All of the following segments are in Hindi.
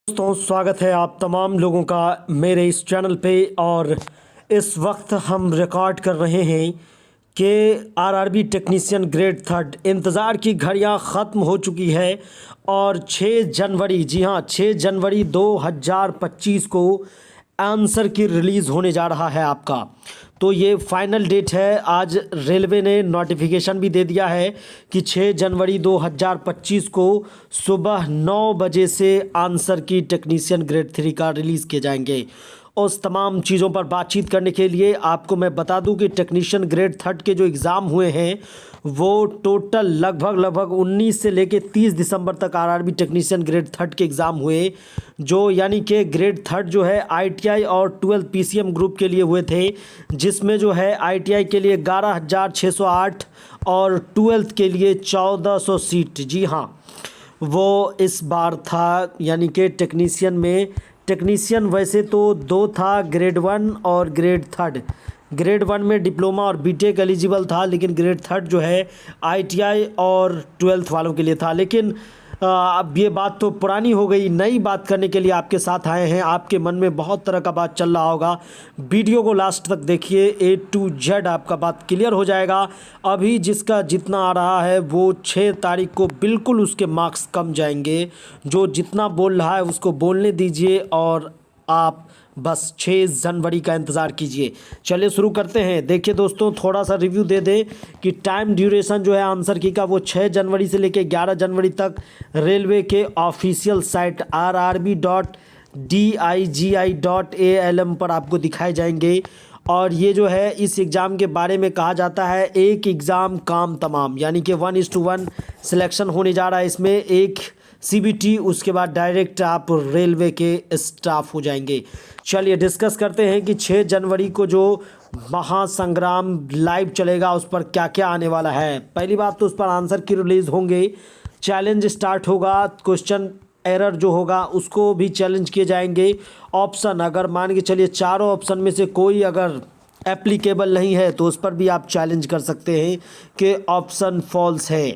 दोस्तों स्वागत है आप तमाम लोगों का मेरे इस चैनल पे। और इस वक्त हम रिकॉर्ड कर रहे हैं कि आरआरबी टेक्नीशियन ग्रेड थर्ड इंतज़ार की घड़ियां ख़त्म हो चुकी है और 6 जनवरी, जी हाँ 6 जनवरी 2025 को आंसर की रिलीज़ होने जा रहा है आपका। तो ये फाइनल डेट है। आज रेलवे ने नोटिफिकेशन भी दे दिया है कि 6 जनवरी 2025 को सुबह 9 बजे से आंसर की टेक्नीशियन ग्रेड थ्री का रिलीज़ किए जाएंगे। उस तमाम चीज़ों पर बातचीत करने के लिए आपको मैं बता दूं कि टेक्नीशियन ग्रेड थर्ड के जो एग्ज़ाम हुए हैं वो टोटल लगभग 19 से लेके 30 दिसंबर तक आरआरबी टेक्नीशियन ग्रेड थर्ड के एग्ज़ाम हुए, जो यानी कि ग्रेड थर्ड जो है आईटीआई और 12 पीसीएम ग्रुप के लिए हुए थे, जिसमें जो है आईटीआई के लिए 11,608 और 12th के लिए 1,400 सीट। जी हाँ, वो इस बार था। यानी कि टेक्नीशियन वैसे तो दो था, ग्रेड वन और ग्रेड थर्ड। ग्रेड वन में डिप्लोमा और बीटेक एलिजिबल था, लेकिन ग्रेड थर्ड जो है आईटीआई और 12th वालों के लिए था। लेकिन अब ये बात तो पुरानी हो गई, नई बात करने के लिए आपके साथ आए हैं। आपके मन में बहुत तरह का बात चल रहा होगा, वीडियो को लास्ट तक देखिए, A to Z आपका बात क्लियर हो जाएगा। अभी जिसका जितना आ रहा है वो 6 तारीख को बिल्कुल उसके मार्क्स कम जाएंगे। जो जितना बोल रहा है उसको बोलने दीजिए और आप बस 6 जनवरी का इंतज़ार कीजिए। चलिए शुरू करते हैं। देखिए दोस्तों, थोड़ा सा रिव्यू दे दे कि टाइम ड्यूरेशन जो है आंसर की का वो 6 जनवरी से लेकर 11 जनवरी तक रेलवे के ऑफिशियल साइट rrb.dig.alm पर आपको दिखाए जाएंगे। और ये जो है इस एग्ज़ाम के बारे में कहा जाता है एक एग्ज़ाम काम तमाम, यानी कि 1:1 सिलेक्शन होने जा रहा है इसमें। एक सीबीटी, उसके बाद डायरेक्ट आप रेलवे के स्टाफ हो जाएंगे। चलिए डिस्कस करते हैं कि 6 जनवरी को जो महासंग्राम लाइव चलेगा उस पर क्या क्या आने वाला है। पहली बात तो उस पर आंसर की रिलीज़ होंगे, चैलेंज स्टार्ट होगा, क्वेश्चन एरर जो होगा उसको भी चैलेंज किए जाएंगे। ऑप्शन अगर मान के चलिए चारों ऑप्शन में से कोई अगर एप्लीकेबल नहीं है तो उस पर भी आप चैलेंज कर सकते हैं कि ऑप्शन फॉल्स है।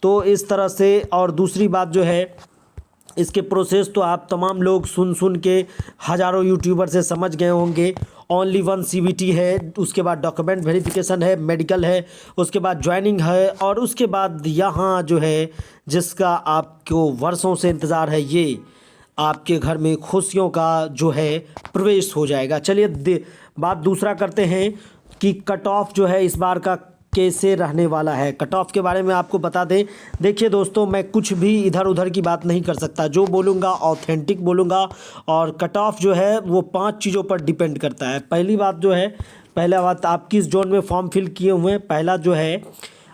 तो इस तरह से। और दूसरी बात जो है, इसके प्रोसेस तो आप तमाम लोग सुन के हज़ारों यूट्यूबर से समझ गए होंगे। ओनली वन सीबीटी है, उसके बाद डॉक्यूमेंट वेरिफिकेशन है, मेडिकल है, उसके बाद ज्वाइनिंग है, और उसके बाद यहाँ जो है जिसका आपको वर्षों से इंतज़ार है, ये आपके घर में खुशियों का जो है प्रवेश हो जाएगा। चलिए बात दूसरा करते हैं कि कट ऑफ जो है इस बार का कैसे रहने वाला है। कट ऑफ के बारे में आपको बता दें। देखिए दोस्तों, मैं कुछ भी इधर उधर की बात नहीं कर सकता, जो बोलूँगा ऑथेंटिक बोलूँगा। और कट ऑफ जो है वो 5 चीज़ों पर डिपेंड करता है। पहली बात जो है, पहला बात आप किस जोन में फॉर्म फिल किए हुए हैं। पहला जो है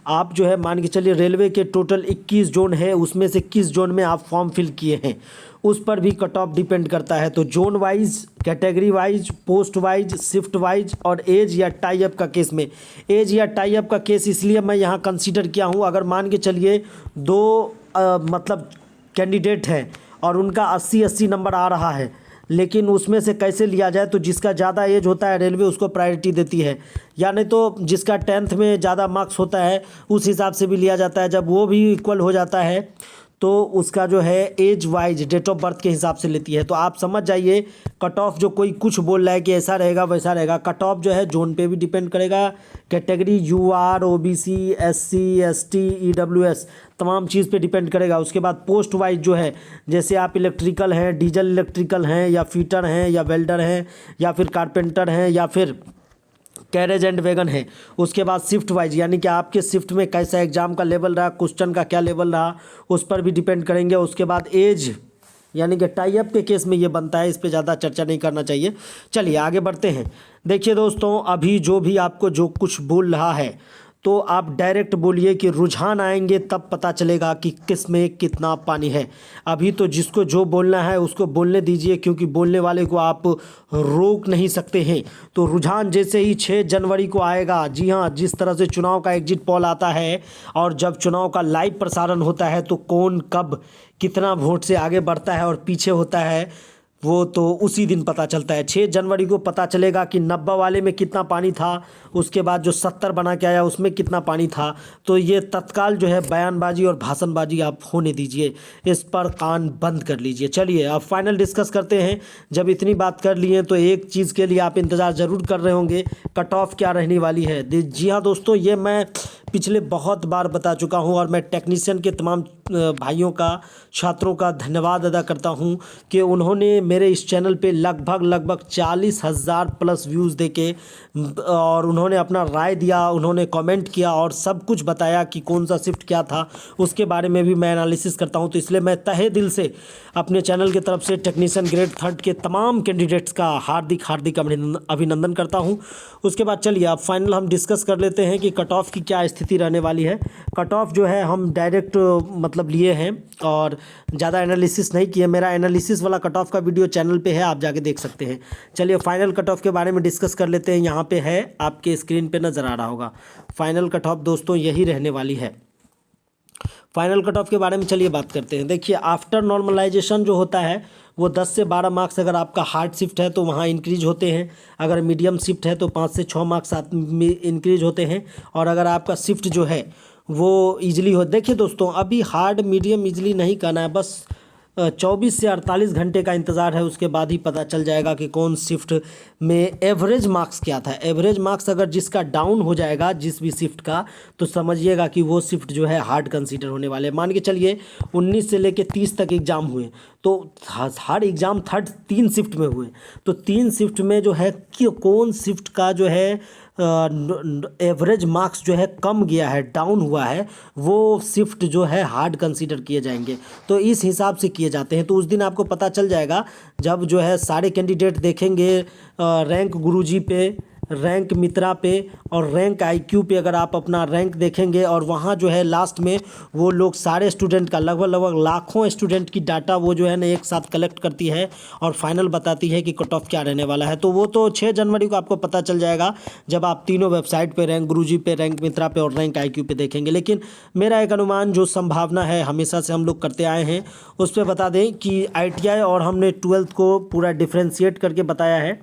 आप जो है मान के चलिए रेलवे के टोटल 21 जोन है, उसमें से किस जोन में आप फॉर्म फिल किए हैं उस पर भी कट ऑफ डिपेंड करता है। तो zone wise, category wise, post wise, shift wise और एज या टाई अप का केस में। एज या टाई अप का केस इसलिए मैं यहाँ कंसीडर किया हूँ, अगर मान के चलिए दो मतलब कैंडिडेट हैं और उनका 80-80 नंबर आ रहा है, लेकिन उसमें से कैसे लिया जाए, तो जिसका ज़्यादा एज होता है रेलवे उसको प्रायोरिटी देती है, या नहीं तो जिसका 10th में ज़्यादा मार्क्स होता है उस हिसाब से भी लिया जाता है। जब वो भी इक्वल हो जाता है तो उसका जो है age wise date of birth के हिसाब से लेती है। तो आप समझ जाइए कट ऑफ जो कोई कुछ बोल रहा है कि ऐसा रहेगा वैसा रहेगा, कट ऑफ जो है जोन पे भी डिपेंड करेगा, category UR, OBC, SC, ST, EWS तमाम चीज़ पे डिपेंड करेगा। उसके बाद पोस्ट वाइज जो है, जैसे आप इलेक्ट्रिकल हैं, डीजल इलेक्ट्रिकल हैं, या फिटर हैं, या वेल्डर हैं, या फिर कारपेंटर हैं, या फिर कैरेज एंड वैगन है। उसके बाद शिफ्ट वाइज, यानी कि आपके शिफ्ट में कैसा एग्जाम का लेवल रहा, क्वेश्चन का क्या लेवल रहा, उस पर भी डिपेंड करेंगे। उसके बाद एज, यानी कि टाई अप के केस में ये बनता है, इस पे ज़्यादा चर्चा नहीं करना चाहिए। चलिए आगे बढ़ते हैं। देखिए दोस्तों, अभी जो भी आपको जो कुछ बोल रहा है तो आप डायरेक्ट बोलिए कि रुझान आएंगे तब पता चलेगा कि किस में कितना पानी है। अभी तो जिसको जो बोलना है उसको बोलने दीजिए, क्योंकि बोलने वाले को आप रोक नहीं सकते हैं। तो रुझान जैसे ही 6 जनवरी को आएगा, जी हाँ, जिस तरह से चुनाव का एग्जिट पोल आता है और जब चुनाव का लाइव प्रसारण होता है तो कौन कब कितना वोट से आगे बढ़ता है और पीछे होता है, वो तो उसी दिन पता चलता है। 6 जनवरी को पता चलेगा कि 90 वाले में कितना पानी था, उसके बाद जो 70 बना के आया उसमें कितना पानी था। तो ये तत्काल जो है बयानबाजी और भाषणबाजी आप होने दीजिए, इस पर कान बंद कर लीजिए। चलिए अब फाइनल डिस्कस करते हैं। जब इतनी बात कर लिए तो एक चीज़ के लिए आप इंतज़ार ज़रूर कर रहे होंगे, कट ऑफ क्या रहने वाली है। जी हाँ दोस्तों, ये मैं पिछले बहुत बार बता चुका हूँ और मैं टेक्नीशियन के तमाम भाइयों का, छात्रों का धन्यवाद अदा करता हूँ कि उन्होंने मेरे इस चैनल पे लगभग 40,000 प्लस व्यूज़ देके और उन्होंने अपना राय दिया, उन्होंने कमेंट किया और सब कुछ बताया कि कौन सा शिफ्ट क्या था, उसके बारे में भी मैं एनालिसिस करता हूँ। तो इसलिए मैं तहे दिल से अपने चैनल की तरफ से टेक्नीशियन ग्रेड 3 के तमाम कैंडिडेट्स का हार्दिक अभिनंदन करता हूँ। उसके बाद चलिए अब फाइनल हम डिस्कस कर लेते हैं कि कट ऑफ की क्या स्थिति रहने वाली है। कट ऑफ जो है हम डायरेक्ट मतलब लिए हैं और ज़्यादा एनालिसिस नहीं किए। मेरा एनालिसिस वाला कट ऑफ का वीडियो चैनल पे है, आप जाके देख सकते हैं। चलिए फाइनल कट ऑफ के बारे में डिस्कस कर लेते हैं। यहाँ पे है, आपके स्क्रीन पे नज़र आ रहा होगा। फाइनल कट ऑफ दोस्तों यही रहने वाली है। फाइनल कट ऑफ के बारे में चलिए बात करते हैं। देखिए आफ्टर नॉर्मलाइजेशन जो होता है वो 10 से 12 मार्क्स, अगर आपका हार्ड शिफ्ट है तो वहाँ इंक्रीज होते हैं, अगर मीडियम शिफ्ट है तो 5 से 6 मार्क्स साथ में इंक्रीज होते हैं, और अगर आपका शिफ्ट जो है वो ईजिली हो। देखिए दोस्तों, अभी हार्ड मीडियम ईजिली नहीं करना है, बस 24 से 48 घंटे का इंतज़ार है, उसके बाद ही पता चल जाएगा कि कौन शिफ्ट में एवरेज मार्क्स क्या था। एवरेज मार्क्स अगर जिसका डाउन हो जाएगा जिस भी शिफ्ट का, तो समझिएगा कि वो शिफ्ट जो है हार्ड कंसीडर होने वाले हैं। मान के चलिए 19 से लेके 30 तक एग्ज़ाम हुए, तो हर एग्ज़ाम 3 शिफ्ट में हुए, तो 3 शिफ्ट में जो है कि कौन शिफ्ट का जो है एवरेज मार्क्स जो है कम गया है, डाउन हुआ है, वो शिफ्ट जो है हार्ड कंसीडर किए जाएंगे। तो इस हिसाब से किए जाते हैं। तो उस दिन आपको पता चल जाएगा जब जो है सारे कैंडिडेट देखेंगे रैंक गुरुजी पे, रैंक मित्रा पे और रैंक आईक्यू पे। अगर आप अपना रैंक देखेंगे और वहाँ जो है लास्ट में वो लोग सारे स्टूडेंट का लगभग लाखों स्टूडेंट की डाटा वो जो है ना एक साथ कलेक्ट करती है और फाइनल बताती है कि कट ऑफ क्या रहने वाला है। तो वो तो 6 जनवरी को आपको पता चल जाएगा जब आप तीनों वेबसाइट पे, रैंक गुरुजी पे, रैंक मित्रा पे और रैंक आईक्यू पे देखेंगे। लेकिन मेरा एक अनुमान, जो संभावना है हमेशा से हम लोग करते आए हैं, उस पर बता दें कि ITI और हमने 12th को पूरा डिफ्रेंशिएट करके बताया है,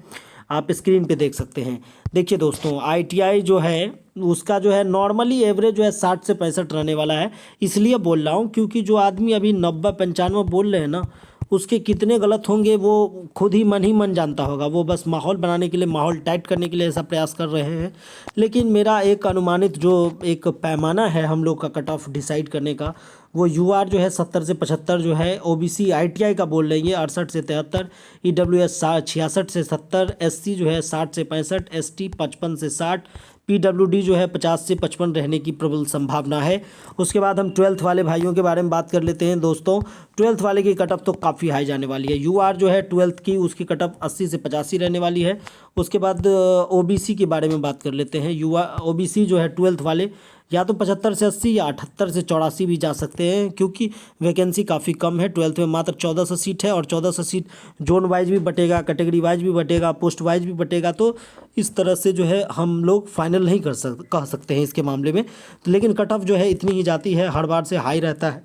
आप स्क्रीन पे देख सकते हैं। देखिए दोस्तों, ITI जो है उसका जो है नॉर्मली एवरेज जो है 60 से 65 रहने वाला है। इसलिए बोल रहा हूँ क्योंकि जो आदमी अभी 90-95 बोल रहे हैं ना, उसके कितने गलत होंगे वो खुद ही मन जानता होगा। वो बस माहौल बनाने के लिए, माहौल टाइट करने के लिए ऐसा प्रयास कर रहे हैं। लेकिन मेरा एक अनुमानित जो एक पैमाना है हम लोग का कट ऑफ डिसाइड करने का, वो UR जो है 70 से 75 जो है, OBC ITI का बोल रही है 68 से 73, EWS 66 से 70, SC जो है 60 से 65, ST 55 से 60, PWD जो है 50 से 55 रहने की प्रबल संभावना है। उसके बाद हम 12th वाले भाइयों के बारे में बात कर लेते हैं। दोस्तों 12th वाले की कटअप तो काफ़ी हाई जाने वाली है। UR जो है 12th की, उसकी कटअप 80 से 85 रहने वाली है। उसके बाद OBC के बारे में बात कर लेते हैं। OBC जो है 12th वाले या तो 75 से 80 या 78 से 84 भी जा सकते हैं, क्योंकि वैकेंसी काफ़ी कम है। 12th में मात्र 1400 सीट है और 1400 सीट जोन वाइज भी बटेगा, कैटेगरी वाइज भी बटेगा, पोस्ट वाइज भी बटेगा। तो इस तरह से जो है हम लोग फाइनल नहीं कह सकते हैं इसके मामले में। तो लेकिन कट ऑफ जो है इतनी ही जाती है, हर बार से हाई रहता है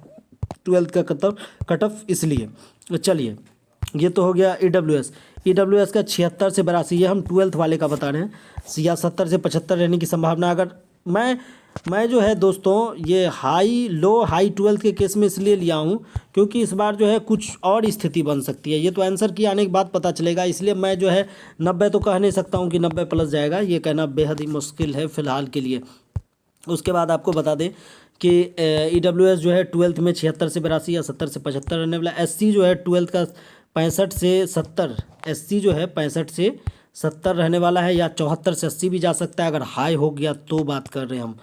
12th का कट ऑफ। इसलिए चलिए, ये तो हो गया EWS का 76 से 82, ये हम 12th वाले का बता रहे हैं, या 70 से 75 रहने की संभावना। अगर मैं जो है दोस्तों ये लो हाई 12th के केस में इसलिए लिया हूँ क्योंकि इस बार जो है कुछ और स्थिति बन सकती है। ये तो आंसर की आने के बाद पता चलेगा, इसलिए मैं जो है 90 तो कह नहीं सकता हूँ कि 90 प्लस जाएगा, ये कहना बेहद ही मुश्किल है फ़िलहाल के लिए। उसके बाद आपको बता दें कि EWS जो है 12th में 76 से 82 या 70 से 75 रहने वाला। SC जो है 12th का 65 से 70, SC जो है 65 से 70 रहने वाला है, या 74 से 80 भी जा सकता है अगर हाई हो गया तो बात कर रहे हैं हम।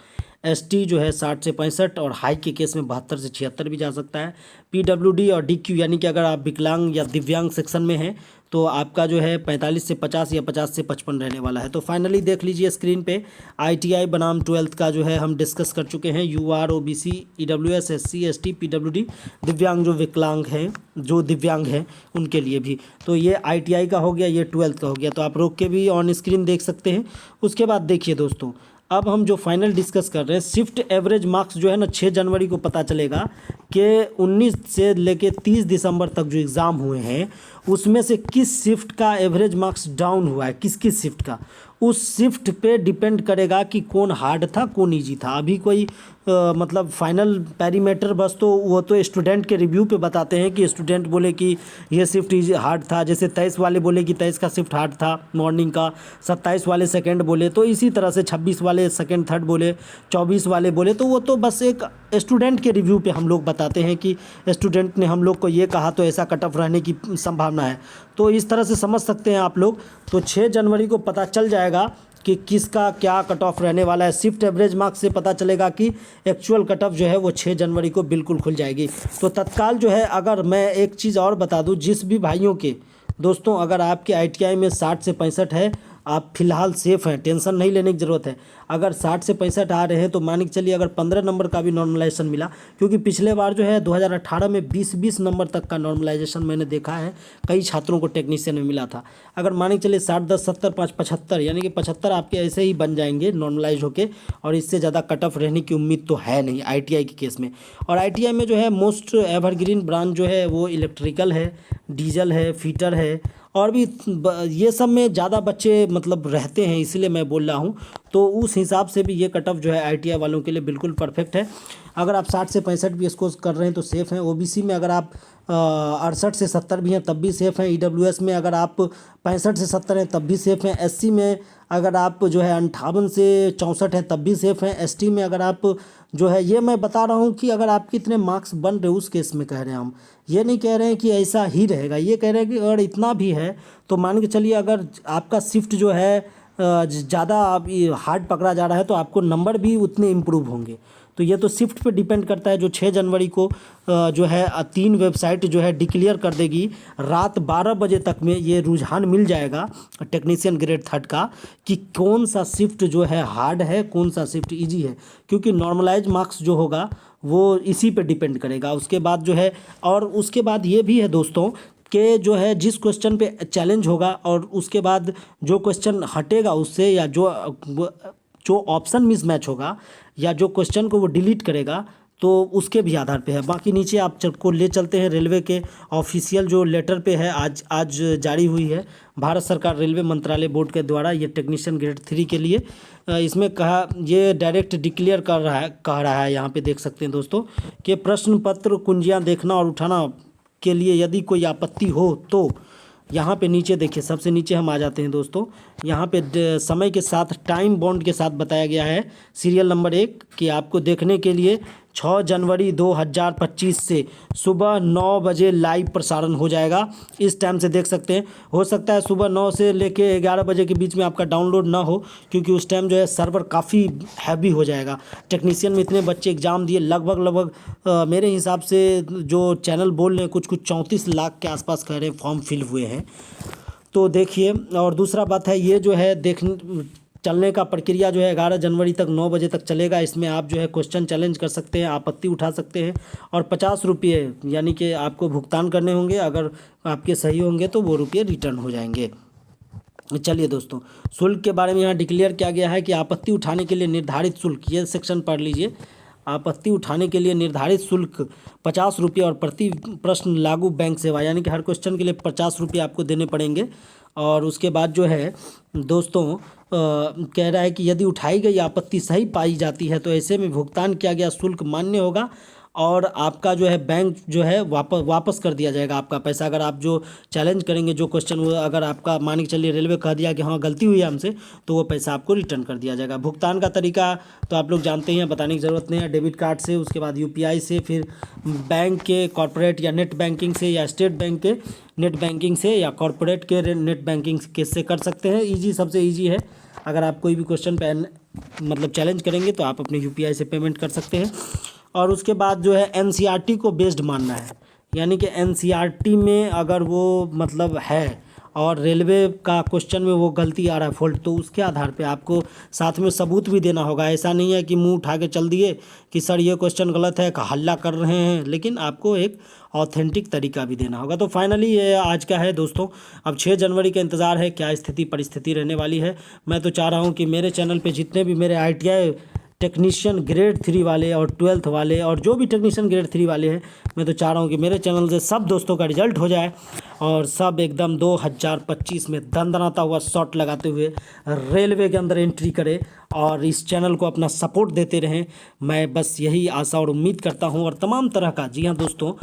ST जो है 60 से 65 और हाई के केस में 72 से 76 भी जा सकता है। PWD और DQ यानी कि अगर आप विकलांग या दिव्यांग सेक्शन में हैं तो आपका जो है 45 से 50 या 50 से 55 रहने वाला है। तो फाइनली देख लीजिए स्क्रीन पे, ITI बनाम 12th का जो है हम डिस्कस कर चुके हैं। UR, OBC, EWS, SC, ST, PWD, दिव्यांग जो विकलांग हैं, जो दिव्यांग हैं उनके लिए भी। तो ये ITI का हो गया, ये 12th का हो गया। तो आप रोक के भी ऑन स्क्रीन देख सकते हैं। उसके बाद देखिए दोस्तों, अब हम जो फाइनल डिस्कस कर रहे हैं, शिफ्ट एवरेज मार्क्स जो है ना 6 जनवरी को पता चलेगा कि 19 से लेके 30 दिसंबर तक जो एग्ज़ाम हुए हैं उसमें से किस शिफ्ट का एवरेज मार्क्स डाउन हुआ है, किस किस शिफ्ट का, उस शिफ्ट पे डिपेंड करेगा कि कौन हार्ड था कौन इजी था। अभी कोई मतलब फाइनल पैरीमीटर बस तो वो तो स्टूडेंट के रिव्यू पे बताते हैं कि स्टूडेंट बोले कि ये शिफ्ट इजी हार्ड था, जैसे 23 वाले बोले कि 23 का शिफ्ट हार्ड था मॉर्निंग का, 27 वाले सेकंड बोले, तो इसी तरह से 26 वाले सेकंड थर्ड बोले, 24 वाले बोले, तो वो तो बस एक स्टूडेंट के रिव्यू पे हम लोग बताते हैं कि स्टूडेंट ने हम लोग को ये कहा तो ऐसा कट ऑफ रहने की संभावना है। तो इस तरह से समझ सकते हैं आप लोग। तो 6 जनवरी को पता चल जाएगा कि किसका क्या कट ऑफ रहने वाला है। शिफ्ट एवरेज मार्क्स से पता चलेगा कि एक्चुअल कट ऑफ जो है वो 6 जनवरी को बिल्कुल खुल जाएगी। तो तत्काल जो है, अगर मैं एक चीज़ और बता दूं, जिस भी भाइयों के दोस्तों अगर आपके ITI में 60 से 65 है, आप फिलहाल सेफ़ हैं, टेंशन नहीं लेने की ज़रूरत है। अगर 60 से 65 आ रहे हैं तो मान के चलिए अगर 15 नंबर का भी नॉर्मलाइजेशन मिला, क्योंकि पिछले बार जो है 2018 में 20-20 नंबर तक का नॉर्मलाइजेशन मैंने देखा है, कई छात्रों को टेक्नीशियन में मिला था। अगर मान के चलिए 60 10 70 5 75, यानी कि 75 आपके ऐसे ही बन जाएंगे नॉर्मलाइज होके, और इससे ज़्यादा कट ऑफ रहने की उम्मीद तो है नहीं ITI के केस में। और ITI में जो है मोस्ट एवरग्रीन ब्रांच जो है वो इलेक्ट्रिकल है, डीजल है, फीटर है, और भी ये सब में ज़्यादा बच्चे मतलब रहते हैं, इसलिए मैं बोल रहा हूँ। तो उस हिसाब से भी ये कट ऑफ जो है ITI वालों के लिए बिल्कुल परफेक्ट है। अगर आप 60 से 65 भी स्कोर कर रहे हैं तो सेफ़ हैं। OBC में अगर आप 68 से 70 भी हैं तब भी सेफ़ हैं। EWS में अगर आप 65 से 70 हैं तब भी सेफ़ हैं। SC में अगर आप जो है 58 से 64 हैं तब भी सेफ़ हैं। ST में अगर आप जो है, ये मैं बता रहा हूँ कि अगर आपके इतने मार्क्स बन रहे उस केस में कह रहे हैं हम, ये नहीं कह रहे हैं कि ऐसा ही रहेगा, ये कह रहे हैं कि अगर इतना भी है तो मान के चलिए अगर आपका शिफ्ट जो है ज़्यादा आप हार्ड पकड़ा जा रहा है तो आपको नंबर भी उतने इम्प्रूव होंगे। तो ये तो शिफ्ट पे डिपेंड करता है, जो 6 जनवरी को जो है 3 वेबसाइट जो है डिक्लेयर कर देगी। रात 12 बजे तक में ये रुझान मिल जाएगा टेक्नीशियन ग्रेड 3 का कि कौन सा शिफ्ट जो है हार्ड है, कौन सा शिफ्ट इजी है, क्योंकि नॉर्मलाइज मार्क्स जो होगा वो इसी पे डिपेंड करेगा। उसके बाद जो है, और उसके बाद ये भी है दोस्तों कि जो है जिस क्वेश्चन पे चैलेंज होगा और उसके बाद जो क्वेश्चन हटेगा उससे, या जो ऑप्शन मिसमैच होगा या जो क्वेश्चन को वो डिलीट करेगा, तो उसके भी आधार पे है। बाकी नीचे आप को ले चलते हैं रेलवे के ऑफिशियल जो लेटर पे है, आज जारी हुई है भारत सरकार रेलवे मंत्रालय बोर्ड के द्वारा, ये टेक्नीशियन ग्रेड 3 के लिए। इसमें कहा, ये डायरेक्ट डिक्लेयर कह रहा है, यहाँ पे देख सकते हैं दोस्तों कि प्रश्न पत्र कुंजियाँ देखना और उठाना के लिए यदि कोई आपत्ति हो तो यहाँ पे नीचे देखिए, सबसे नीचे हम आ जाते हैं दोस्तों। यहाँ पे समय के साथ टाइम बॉन्ड के साथ बताया गया है सीरियल नंबर 1 कि आपको देखने के लिए 6 जनवरी 2025 से सुबह 9 बजे लाइव प्रसारण हो जाएगा। इस टाइम से देख सकते हैं। हो सकता है सुबह 9 से लेके 11 बजे के बीच में आपका डाउनलोड ना हो, क्योंकि उस टाइम जो है सर्वर काफ़ी हैवी हो जाएगा। टेक्नीशियन में इतने बच्चे एग्ज़ाम दिए, लगभग मेरे हिसाब से जो चैनल बोल रहे हैं कुछ 34 लाख के आसपास कह रहे हैं फॉर्म फिल हुए हैं। तो देखिए, और दूसरा बात है ये जो है चलने का प्रक्रिया जो है 11 जनवरी तक 9 बजे तक चलेगा। इसमें आप जो है क्वेश्चन चैलेंज कर सकते हैं, आपत्ति उठा सकते हैं, और 50 रुपये यानी कि आपको भुगतान करने होंगे। अगर आपके सही होंगे तो वो रुपये रिटर्न हो जाएंगे। चलिए दोस्तों, शुल्क के बारे में यहाँ डिक्लेयर किया गया है कि आपत्ति उठाने के लिए निर्धारित शुल्क, ये सेक्शन पढ़ लीजिए। आपत्ति उठाने के लिए निर्धारित शुल्क 50 रुपये और प्रति प्रश्न लागू बैंक सेवा, यानी कि हर क्वेश्चन के लिए 50 रुपये आपको देने पड़ेंगे। और उसके बाद जो है दोस्तों कह रहा है कि यदि उठाई गई आपत्ति सही पाई जाती है तो ऐसे में भुगतान किया गया शुल्क मान्य होगा और आपका जो है बैंक जो है वापस कर दिया जाएगा आपका पैसा। अगर आप जो चैलेंज करेंगे जो क्वेश्चन, वो अगर आपका मान के चलिए रेलवे कह दिया कि हाँ गलती हुई है हमसे, तो वो पैसा आपको रिटर्न कर दिया जाएगा। भुगतान का तरीका तो आप लोग जानते हैं, बताने की ज़रूरत नहीं है। डेबिट कार्ड से, उसके बाद UPI से, फिर बैंक के कॉर्पोरेट या नेट बैंकिंग से, या स्टेट बैंक के नेट बैंकिंग से, या कॉर्पोरेट के नेट बैंकिंग के से कर सकते हैं। ईजी, सबसे ईजी है। अगर आप कोई भी क्वेश्चन पे मतलब चैलेंज करेंगे तो आप अपने UPI से पेमेंट कर सकते हैं। और उसके बाद जो है NCERT को बेस्ड मानना है, यानी कि NCERT में अगर वो मतलब है और रेलवे का क्वेश्चन में वो गलती आ रहा है फॉल्ट, तो उसके आधार पे आपको साथ में सबूत भी देना होगा। ऐसा नहीं है कि मुंह उठा के चल दिए कि सर ये क्वेश्चन गलत है, हल्ला कर रहे हैं, लेकिन आपको एक ऑथेंटिक तरीका भी देना होगा। तो फाइनली ये आज का है दोस्तों। अब 6 जनवरी का इंतज़ार है, क्या स्थिति परिस्थिति रहने वाली है। मैं तो चाह रहा हूँ कि मेरे चैनल पे जितने भी मेरे ITI टेक्नीशियन ग्रेड 3 वाले और 12th वाले और जो भी टेक्नीशियन ग्रेड 3 वाले हैं, मैं तो चाह रहा हूँ कि मेरे चैनल से सब दोस्तों का रिजल्ट हो जाए और सब एकदम 2025 में दनदनाता हुआ शॉट लगाते हुए रेलवे के अंदर एंट्री करे और इस चैनल को अपना सपोर्ट देते रहें। मैं बस यही आशा और उम्मीद करता हूँ। और तमाम तरह का, जी हाँ दोस्तों,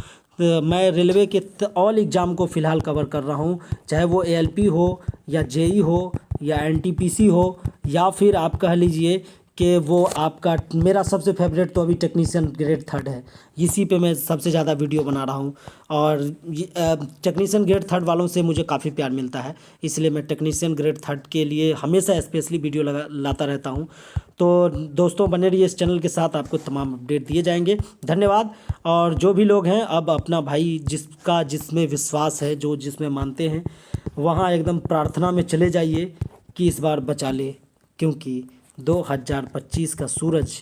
मैं रेलवे के ऑल एग्ज़ाम को फ़िलहाल कवर कर रहा हूँ, चाहे वो ALP हो या JEE हो या NTPC हो या फिर आप कह लीजिए कि वो आपका, मेरा सबसे फेवरेट तो अभी टेक्नीशियन ग्रेड 3 है, इसी पे मैं सबसे ज़्यादा वीडियो बना रहा हूँ। और टेक्नीशियन ग्रेड 3 वालों से मुझे काफ़ी प्यार मिलता है, इसलिए मैं टेक्नीशियन ग्रेड 3 के लिए हमेशा स्पेशली वीडियो लाता रहता हूँ। तो दोस्तों बने रहिए इस चैनल के साथ, आपको तमाम अपडेट दिए जाएंगे। धन्यवाद। और जो भी लोग हैं, अब अपना भाई जिसमें विश्वास है, जो जिसमें मानते हैं, वहाँ एकदम प्रार्थना में चले जाइए कि इस बार बचा ले, क्योंकि 2025 का सूरज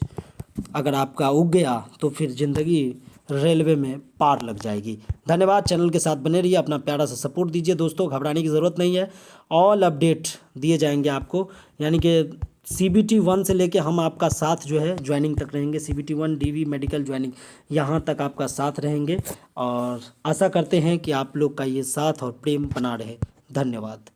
अगर आपका उग गया तो फिर ज़िंदगी रेलवे में पार लग जाएगी। धन्यवाद। चैनल के साथ बने रहिए, अपना प्यारा सा सपोर्ट दीजिए दोस्तों, घबराने की ज़रूरत नहीं है। ऑल अपडेट दिए जाएंगे आपको, यानी कि CBT 1 से लेके हम आपका साथ जो है ज्वाइनिंग तक रहेंगे। CBT 1 DV मेडिकल ज्वाइनिंग, यहाँ तक आपका साथ रहेंगे और आशा करते हैं कि आप लोग का ये साथ और प्रेम बना रहे। धन्यवाद।